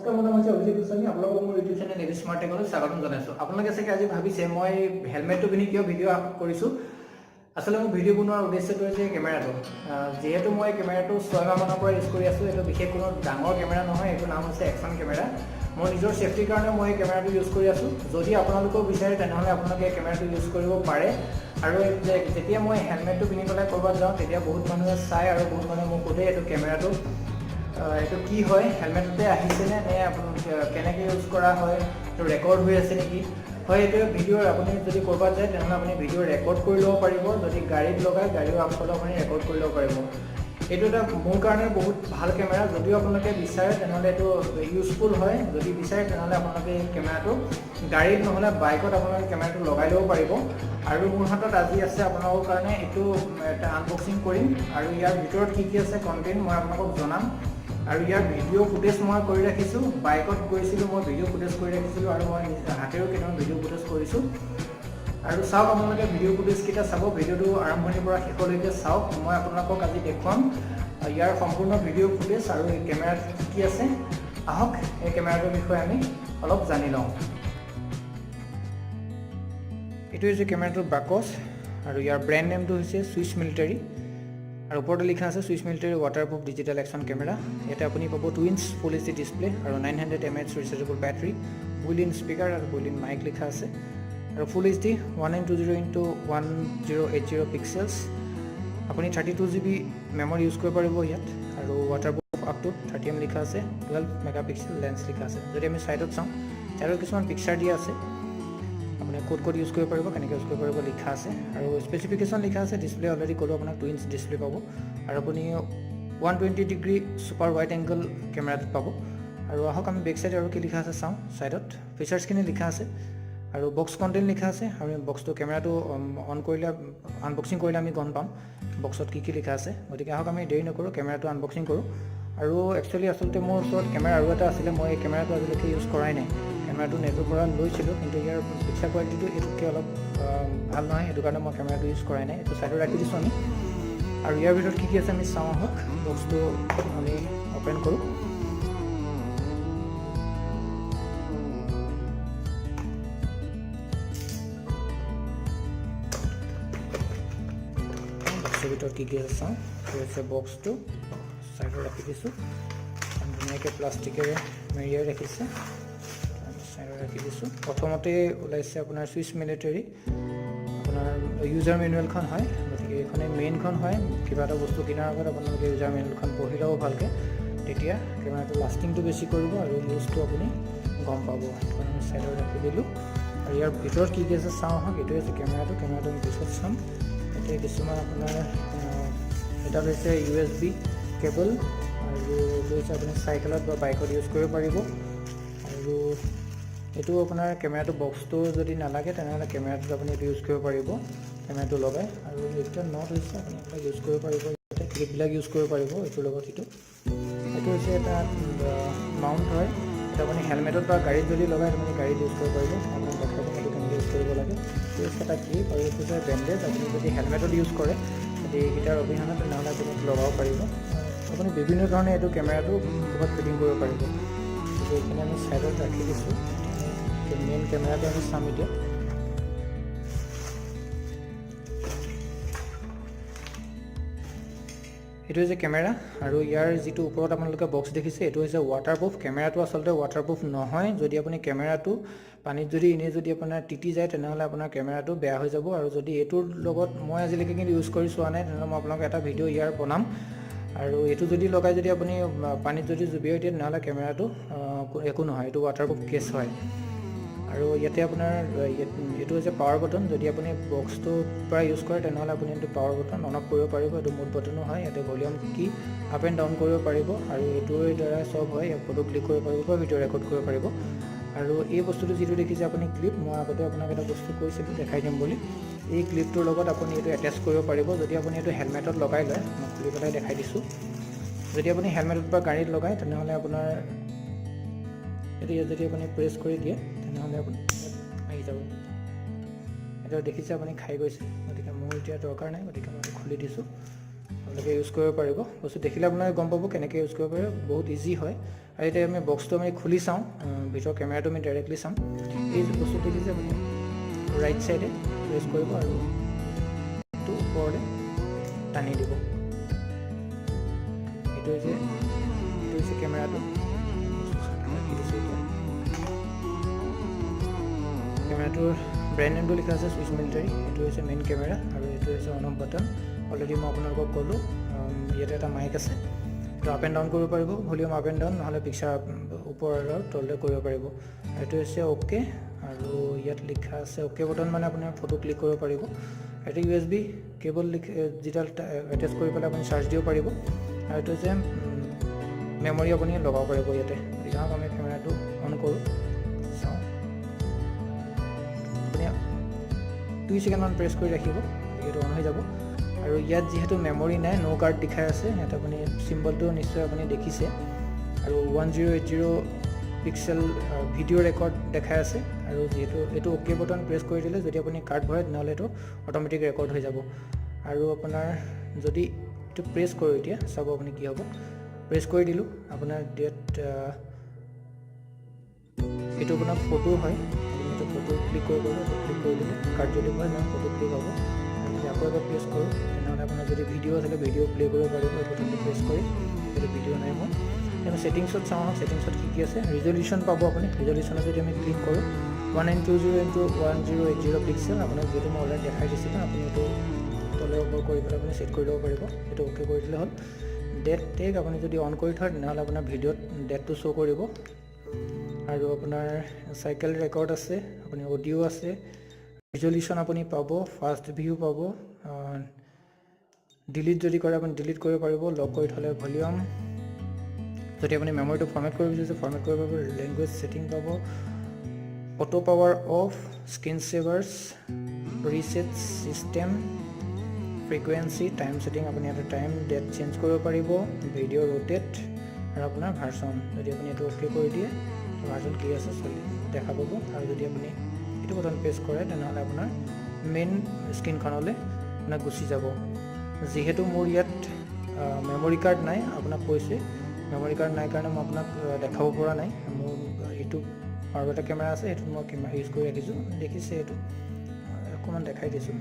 অভিজিত গোস্বামী আপোনালোকক মোৰ YouTube channel navy smart টেকলৈ স্বাগতম জনাইছোঁ। আপোনালোকে চাগে আজি ভাবিছে মই হেলমেটটো পিন্ধি কিয় ভিডিঅ' আপলোড কৰিছোঁ। আচলতে মোৰ ভিডিঅ' বনোৱাৰ উদ্দেশ্যটো হৈছে কেমেৰাটো। যিহেতু মই কেমেৰাটো 6 মাহমানৰ পৰা ইউজ কৰি আছোঁ। এইটো বিশেষ কোনো ডাঙৰ কেমেৰা নহয়, এইটো নাম হৈছে একশ্যন কেমেৰা। মোৰ নিজৰ ছেফটিৰ কাৰণে মই এই কেমেৰাটো ইউজ কৰি আছোঁ। যদি আপোনালোকেও বিচাৰে তেনেহ'লে আপোনালোকে এই কেমেৰাটো ইউজ কৰিব পাৰে। আৰু যেতিয়া মই হেলমেটটো পিন্ধি পেলাই ক'ৰবাত যাওঁ তেতিয়া বহুত মানুহে চায় আৰু বহুত মানুহে মোক সোধে এইটো কেমেৰাটো এইটো কি হয়, হেলমেটতে আহিছেনে নে আপোনালোকে কেনেকৈ ইউজ কৰা হয়, এইটো ৰেকৰ্ড হৈ আছে নেকি। হয়, এইটো ভিডিঅ' আপুনি যদি ক'ৰবাত যায় তেনেহ'লে আপুনি ভিডিঅ' ৰেকৰ্ড কৰি ল'ব পাৰিব। যদি গাড়ীত লগায় গাড়ীও আগফালেও আপুনি ৰেকৰ্ড কৰি ল'ব পাৰিব। এইটো এটা মোৰ কাৰণে বহুত ভাল কেমেৰা। যদিও আপোনালোকে বিচাৰে তেনেহ'লে এইটো ইউজফুল হয়। যদি বিচাৰে তেনেহ'লে আপোনালোকে এই কেমেৰাটো গাড়ীত নহ'লে বাইকত আপোনালোকে কেমেৰাটো লগাই ল'ব পাৰিব। আৰু মোৰ হাতত আজি আছে আপোনালোকৰ কাৰণে এইটো এটা আনবক্সিং কৰিম আৰু ইয়াৰ ভিতৰত কি কি আছে কণ্টেণ্ট মই আপোনালোকক জনাম। আৰু ইয়াৰ ভিডিঅ' ফুটেজ মই কৰি ৰাখিছোঁ। বাইকত গৈছিলোঁ, মই ভিডিঅ' ফুটেজ কৰি ৰাখিছিলোঁ আৰু মই হাতেৰেও কেইটামান ভিডিঅ' ফুটেজ কৰিছোঁ। আৰু চাওক, আপোনালোকে ভিডিঅ' ফুটেজকেইটা চাব, ভিডিঅ'টো আৰম্ভণিৰ পৰা শেষলৈকে চাওক। মই আপোনালোকক আজি দেখুৱাম ইয়াৰ সম্পূৰ্ণ ভিডিঅ' ফুটেজ আৰু এই কেমেৰাত কি কি আছে। আহক এই কেমেৰাটোৰ বিষয়ে আমি অলপ জানি লওঁ। এইটো হৈছে কেমেৰাটোৰ বাকচ আৰু ইয়াৰ ব্ৰেণ্ড নেমটো হৈছে চুইচ মিলিটাৰী। আৰু ওপৰতে লিখা আছে switch military waterproof digital action camera. ইয়াতে আপুনি পাব 2 inch full H D display আৰু 900 mAh rechargeable battery, built-in speaker আৰু বুইল-ইন মাইক লিখা আছে। আৰু full H D 1920x1080 pixels. আপুনি 32 GB মেমৰি ইউজ কৰিব পাৰিব ইয়াত। আৰু ৱাটাৰপ্ৰুফ আপ টু 30 লিখা আছে, 12 মেগাপিক্সেল লেন্স লিখা আছে। যদি আমি ছাইডত চাওঁ ছাইডত কিছুমান পিকচাৰ দিয়া আছে, আপুনি ক'ত ইউজ কৰিব পাৰিব, কেনেকৈ ইউজ কৰিব পাৰিব লিখা আছে। আৰু স্পেচিফিকেশ্যন লিখা আছে। ডিছপ্লে অলৰেডি ক'লোঁ আপোনাক 2 ইঞ্চ ডিছপ্লে পাব আৰু আপুনি 120 ডিগ্ৰী ছুপাৰ ৱাইড এংগল কেমেৰাটোত পাব। আৰু আহক আমি বেক চাইড আৰু কি লিখা আছে চাওঁ। ছাইডত ফিচাৰ্ছখিনি লিখা আছে আৰু বক্স কণ্টেণ্ট লিখা আছে। আৰু বক্সটো কেমেৰাটো অন কৰিলে, আনবক্সিং কৰিলে আমি গম পাম বক্সত কি কি লিখা আছে। গতিকে আহক আমি দেৰি নকৰোঁ, কেমেৰাটো আনবক্সিং কৰোঁ। আৰু আচলতে মোৰ ওচৰত কেমেৰা আৰু এটা আছিলে, মই এই কেমেৰাটো আজিলৈকে ইউজ কৰাই নাই। কেমেৰাটো নেটৰ পৰা লৈছিলোঁ, কিন্তু ইয়াৰ পিক্সাৰ কোৱালিটিটো এইটোতকৈ অলপ ভাল নহয়, সেইটো কাৰণে মই কেমেৰাটো ইউজ কৰাই নাই। এইটো ছাইডত ৰাখি দিছোঁ আমি। আৰু ইয়াৰ ভিতৰত কি কি আছে আমি চাওঁ আহক। বক্সটো আমি অ'পেন কৰোঁ। বক্সৰ ভিতৰত কি কি আছে চাওঁ। এইটো হৈছে বক্সটো, ছাইডত ৰাখি দিছোঁ। ধুনীয়াকৈ প্লাষ্টিকেৰে মেৰিয়াই ৰাখিছে, ছাইডত ৰাখি দিছোঁ। প্ৰথমতে ওলাইছে আপোনাৰ চুইচ মিলিটাৰী, আপোনাৰ ইউজাৰ মেনুৱেলখন হয়। গতিকে এইখনে মেইনখন হয়। কিবা এটা বস্তু কিনাৰ আগত আপোনালোকে ইউজাৰ মেনুৱেলখন পঢ়ি ল'ব ভালকৈ, তেতিয়া কেমেৰাটো লাষ্টিংটো বেছি কৰিব আৰু ইউজটো আপুনি গম পাব। সেইখন আমি ছাইডত ৰাখি দিলোঁ। আৰু ইয়াৰ ভিতৰত কি কি আছে চাওঁ আহক। এইটোৱে হৈছে কেমেৰাটো আমি পিছত চাম। এতিয়া কিছুমান আপোনাৰ এটা হৈছে USB কেবল, আৰু এইটো হৈছে আপুনি চাইকেলত বা বাইকত ইউজ কৰিব পাৰিব। আৰু এইটো আপোনাৰ কেমেৰাটো বক্সটো যদি নালাগে তেনেহ'লে কেমেৰাটোত আপুনি এইটো ইউজ কৰিব পাৰিব, কেমেৰাটো লগাই। আৰু এইটো নট হৈছে, আপুনি এইবিলাক ইউজ কৰিব পাৰিব, ক্লিপবিলাক ইউজ কৰিব পাৰিব এইটোৰ লগত। এইটো হৈছে এটা মাউণ্ট হয়, এইটো আপুনি হেলমেটত বা গাড়ীত যদি লগাই আপুনি গাড়ীত ইউজ কৰিব পাৰিব। আপোনাক দেখাব এইটো কেনেকৈ ইউজ কৰিব লাগে। এইটো হৈছে এটা ক্লিপ আৰু এইটো হৈছে বেণ্ডেজ। আপুনি যদি হেলমেটত ইউজ কৰে, যদি এইকেইটাৰ অবিহনে তেনেহ'লে আপুনি লগাব পাৰিব। আপুনি বিভিন্ন ধৰণে এইটো কেমেৰাটো বহুত ফিটিং কৰিব পাৰিব। গতিকে এইখিনি আমি ছাইডত ৰাখি দিছোঁ। মেইন কেমেৰাটো আমি চাম এতিয়া। এইটো হৈছে কেমেৰা আৰু ইয়াৰ যিটো ওপৰত আপোনালোকে বক্স দেখিছে এইটো হৈছে ৱাটাৰপ্ৰুফ। কেমেৰাটো আচলতে ৱাটাৰপ্ৰুফ নহয়। যদি আপুনি কেমেৰাটো পানীত যদি এনেই যদি আপোনাৰ তিতি যায় তেনেহ'লে আপোনাৰ কেমেৰাটো বেয়া হৈ যাব। আৰু যদি এইটোৰ লগত মই আজিলৈকে কিন্তু ইউজ কৰি চোৱা নাই, তেনেহ'লে মই আপোনালোকক এটা ভিডিঅ' ইয়াৰ বনাম। আৰু এইটো যদি লগাই যদি আপুনি পানীত যদি জুবিয়াই দিয়ে তেনেহ'লে কেমেৰাটো একো নহয়, এইটো ৱাটাৰপ্ৰুফ কেছ হয়। আৰু ইয়াতে আপোনাৰ এইটো হৈছে পাৱাৰ বটন। যদি আপুনি বক্সটোৰ পৰা ইউজ কৰে তেনেহ'লে আপুনি এইটো পাৱাৰ বটন অন অফ কৰিব পাৰিব। এইটো মুড বটনো হয়। ইয়াতে ভলিউম কি আপ এণ্ড ডাউন কৰিব পাৰিব। আৰু এইটোৰ দ্বাৰা চব হয়, ইয়াত ফটো ক্লিক কৰিব পাৰিব বা ভিডিঅ' ৰেকৰ্ড কৰিব পাৰিব। আৰু এই বস্তুটো যিটো দেখিছে আপুনি ক্লিপ, মই আগতে আপোনাক এটা বস্তু কৈছিলোঁ দেখাই দিম বুলি। এই ক্লিপটোৰ লগত আপুনি এইটো এটেচ কৰিব পাৰিব। যদি আপুনি এইটো হেলমেটত লগাই লয়, মই খুলি পেলাই দেখাই দিছোঁ। যদি আপুনি হেলমেটত বা গাড়ীত লগায় তেনেহ'লে আপোনাৰ এইটো যদি আপুনি প্ৰেছ কৰি দিয়ে তেনেহ'লে আপুনি আহি যাব। এইটো দেখিছে আপুনি খাই গৈছে। গতিকে মোৰ এতিয়া দৰকাৰ নাই, গতিকে মই খুলি দিছোঁ। আপোনালোকে ইউজ কৰিব পাৰিব বস্তু দেখিলে আপোনালোকে গম পাব কেনেকৈ ইউজ কৰিব পাৰে বহুত ইজি হয় আৰু এতিয়া আমি বক্সটো আমি খুলি চাওঁ ভিতৰৰ কেমেৰাটো আমি ডাইৰেক্টলি চাম এই বস্তু দেখিছে আপুনি ৰাইট চাইডে প্ৰেছ কৰিব আৰু এইটো ওপৰলৈ টানি দিব এইটো হৈছে কেমেৰাটো কেমেৰাটোৰ ব্ৰেণ্ড নেমটো লিখা আছে চুইচ মিলিটাৰী এইটো হৈছে মেইন কেমেৰা আৰু এইটো হৈছে অন অফ বাটন অলৰেডি মই আপোনালোকক ক'লোঁ ইয়াতে এটা মাইক আছে এইটো আপ এণ্ড ডাউন কৰিব পাৰিব ভলিউম আপ এণ্ড ডাউন নহ'লে পিকচাৰ ওপৰ আৰু তললৈ কৰিব পাৰিব এইটো হৈছে অ'কে আৰু ইয়াত লিখা আছে অ'কে বটন মানে আপোনাৰ ফটো ক্লিক কৰিব পাৰিব এইটো USB কেবল ডিজিটেল এটেচ কৰি পেলাই আপুনি চাৰ্জ দিব পাৰিব আৰু এইটো হৈছে মেমৰি আপুনি লগাব পাৰিব ইয়াতে গতিকে আমি কেমেৰাটো অন কৰোঁ চাওঁ আপুনি 2 ছেকেণ্ডমান প্ৰেছ কৰি ৰাখিব এইটো অন হৈ যাব আৰু ইয়াত যিহেতু মেমৰি নাই ন' কাৰ্ড দেখাই আছে ইয়াত আপুনি চিম্বলটো নিশ্চয় আপুনি দেখিছে আৰু 1080 পিক্সেল ভিডিঅ' ৰেকৰ্ড দেখাই আছে আৰু যিহেতু এইটো অ'কে বটন প্ৰেছ কৰি দিলে যদি আপুনি কাৰ্ড ভৰাই তেনেহ'লে এইটো অট'মেটিক ৰেকৰ্ড হৈ যাব আৰু আপোনাৰ যদি এইটো প্ৰেছ কৰোঁ এতিয়া চাব আপুনি কি হ'ব প্ৰেছ কৰি দিলোঁ আপোনাৰ ডেট এইটো আপোনাৰ ফটো হয় আপুনি এইটো ফটো ক্লিক কৰিব ক্লিক কৰি দিলে কাৰ্ড যদি হয় নহয় ফটো ক্লিক হ'ব আমি আকৌ এবাৰ প্ৰেছ কৰোঁ তেনেহ'লে আপোনাৰ যদি ভিডিঅ' আছিলে ভিডিঅ' প্লে' কৰিব পাৰিব এই বটনটো প্ৰেছ কৰি যদি ভিডিঅ' নাই মই আমি ছেটিংছত চাওঁ ছেটিংছত কি পাব ৰিজলিউশ্যন পাব আপুনি ৰিজলিউশ্যনত যদি আমি ক্লিক কৰোঁ 1920x1080 পিক্সেল আপোনাক যিহেতু মই অলৰেডি দেখাই দিছিলোঁ আপুনি এইটো তলে ওপৰ কৰি পেলাই আপুনি ছেট কৰি ল'ব পাৰিব এইটো অ'কে কৰি দিলে হ'ল ডেট টেগ আপুনি যদি অন কৰি থয় তেনেহ'লে আপোনাৰ ভিডিঅ'ত ডেটটো শ্ব' কৰিব আৰু আপোনাৰ চাইকেল ৰেকৰ্ড আছে আপুনি অডিঅ' আছে ৰিজলিউশ্যন আপুনি পাব ফাষ্ট ভিউ পাব ডিলিট যদি কৰে আপুনি ডিলিট কৰিব পাৰিব লক কৰি থ'লে ভলিউম যদি আপুনি মেমৰিটো ফৰ্মেট কৰিব বিচাৰিছে ফৰ্মেট কৰিব পাৰিব লেংগুৱেজ ছেটিং পাব auto power of screen savers reset system frequency time setting আপুনি এটা টাইম ডেট চেঞ্জ কৰিব পাৰিব ভিডিঅ' ৰোটেট আৰু আপোনাৰ ভাৰ্চন যদি আপুনি এইটো অ'কে কৰি দিয়ে ভাৰ্চন কি আছে দেখা পাব আৰু যদি আপুনি এইটো বটন প্ৰেছ কৰে তেনেহ'লে আপোনাৰ মেইন স্ক্ৰীনখনলৈ আপোনাক গুচি যাব যিহেতু মোৰ ইয়াত মেমৰি কাৰ্ড নাই আপোনাক কৈছে মেমৰি কাৰ্ড নাই কাৰণে মই আপোনাক দেখাব পৰা নাই মোৰ এইটো আৰু এটা কেমেৰা আছে এইটোত মই কেমেৰা ইউজ কৰি ৰাখিছোঁ দেখিছে এইটো অকণমান দেখাই দিছোঁ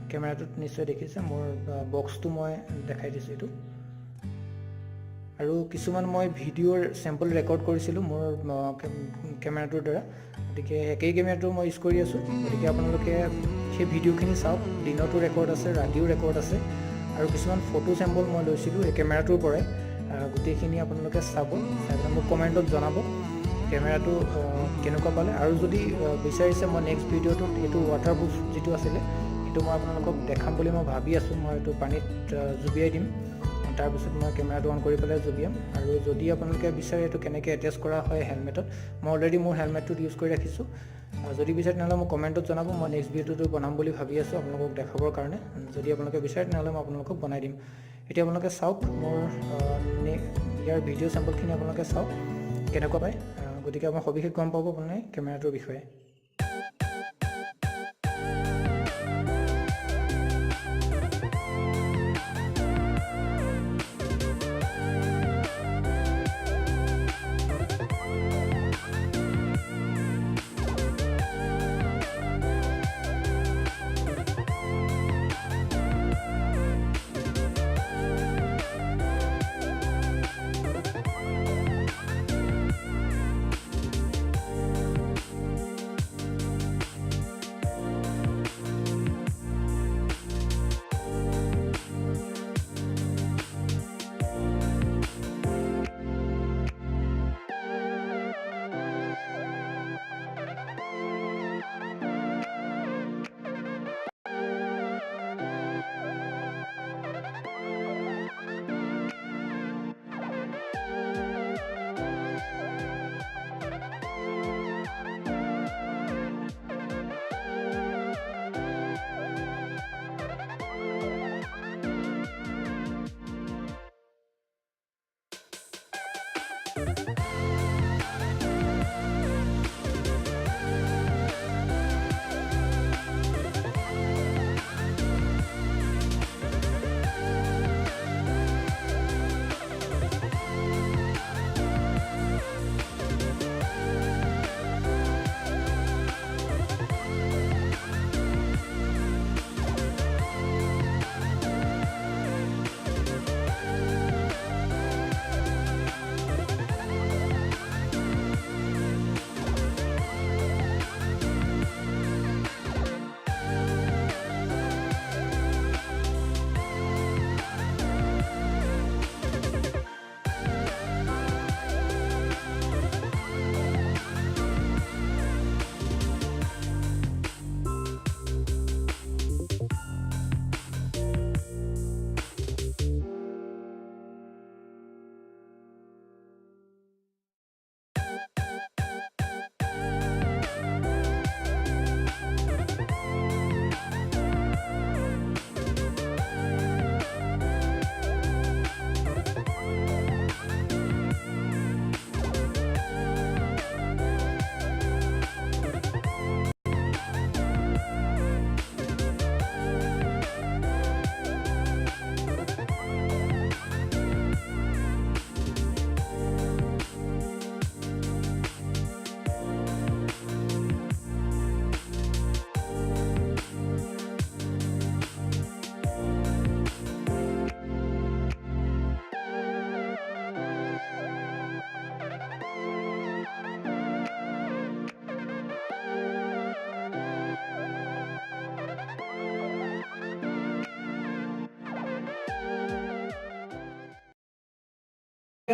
কেমেৰাটোত নিশ্চয় দেখিছে মোৰ বক্সটো মই দেখাই দিছোঁ এইটো আৰু কিছুমান মই ভিডিঅ'ৰ চেম্পল ৰেকৰ্ড কৰিছিলোঁ মোৰ কেমেৰাটোৰ দ্বাৰা গতিকে একেই কেমেৰাটো মই ইউজ কৰি আছোঁ গতিকে আপোনালোকে সেই ভিডিঅ'খিনি চাওক দিনতো ৰেকৰ্ড আছে ৰাতিও ৰেকৰ্ড আছে আৰু কিছুমান ফটো চেম্পল মই লৈছিলোঁ এই কেমেৰাটোৰ পৰাই গোটেইখিনি আপোনালোকে চাব চাই পেলাই মোক কমেণ্টত জনাব কেমেৰাটো কেনেকুৱা পালে আৰু যদি বিচাৰিছে মই নেক্সট ভিডিঅ'টোত এইটো ৱাটাৰপ্ৰুফ যিটো আছিলে সেইটো মই আপোনালোকক দেখাম বুলি মই ভাবি আছোঁ মই এইটো পানীত জুবিয়াই দিম তাৰপিছত মই কেমেৰাটো অন কৰি পেলাই জুবিয়াম আৰু যদি আপোনালোকে বিচাৰে এইটো কেনেকৈ এটেচ কৰা হয় হেলমেটত মই অলৰেডি মোৰ হেলমেটটোত ইউজ কৰি ৰাখিছোঁ যদি বিচাৰে তেনেহ'লে মোক কমেণ্টত জনাব মই নেক্সট ভিডিঅ'টো বনাম বুলি ভাবি আছোঁ আপোনালোকক দেখাবৰ কাৰণে যদি আপোনালোকে বিচাৰে তেনেহ'লে মই আপোনালোকক বনাই দিম এতিয়া আপোনালোকে চাওক মোৰ ইয়াৰ ভিডিঅ' চেম্পলখিনি আপোনালোকে চাওক কেনেকুৱা পায় গতিকে মই সবিশেষ গম পাব আপোনালোকে কেমেৰাটোৰ বিষয়ে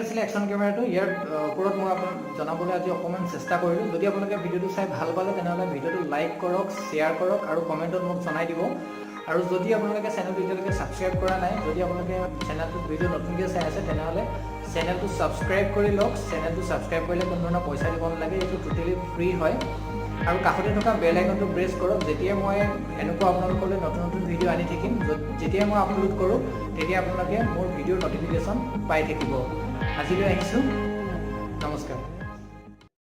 আছিলে একশ্যন কেমেৰাটো ইয়াৰ ওপৰত মই আপোনাক জনাবলৈ আজি অকণমান চেষ্টা কৰিলোঁ যদি আপোনালোকে ভিডিঅ'টো চাই ভাল পালে তেনেহ'লে ভিডিঅ'টো লাইক কৰক শ্বেয়াৰ কৰক আৰু কমেণ্টত মোক জনাই দিব আৰু যদি আপোনালোকে চেনেলটো এতিয়ালৈকে ছাবস্ক্ৰাইব কৰা নাই যদি আপোনালোকে চেনেলটোত ভিডিঅ' নতুনকৈ চাই আছে তেনেহ'লে চেনেলটো ছাবস্ক্ৰাইব কৰি লওক চেনেলটো ছাবস্ক্ৰাইব কৰিলে কোনো ধৰণৰ পইচা দিব নালাগে এইটো টোটেলি ফ্ৰী হয় আৰু কাষতে থকা বেল আইকনটো প্ৰেছ কৰক যেতিয়া মই এনেকুৱা আপোনালোকলৈ নতুন নতুন ভিডিঅ' আনি থাকিম যেতিয়া মই আপলোড কৰোঁ তেতিয়া আপোনালোকে মোৰ ভিডিঅ'ৰ নটিফিকেশ্যন পাই থাকিব আজিলৈ আহিছোঁ নমস্কাৰ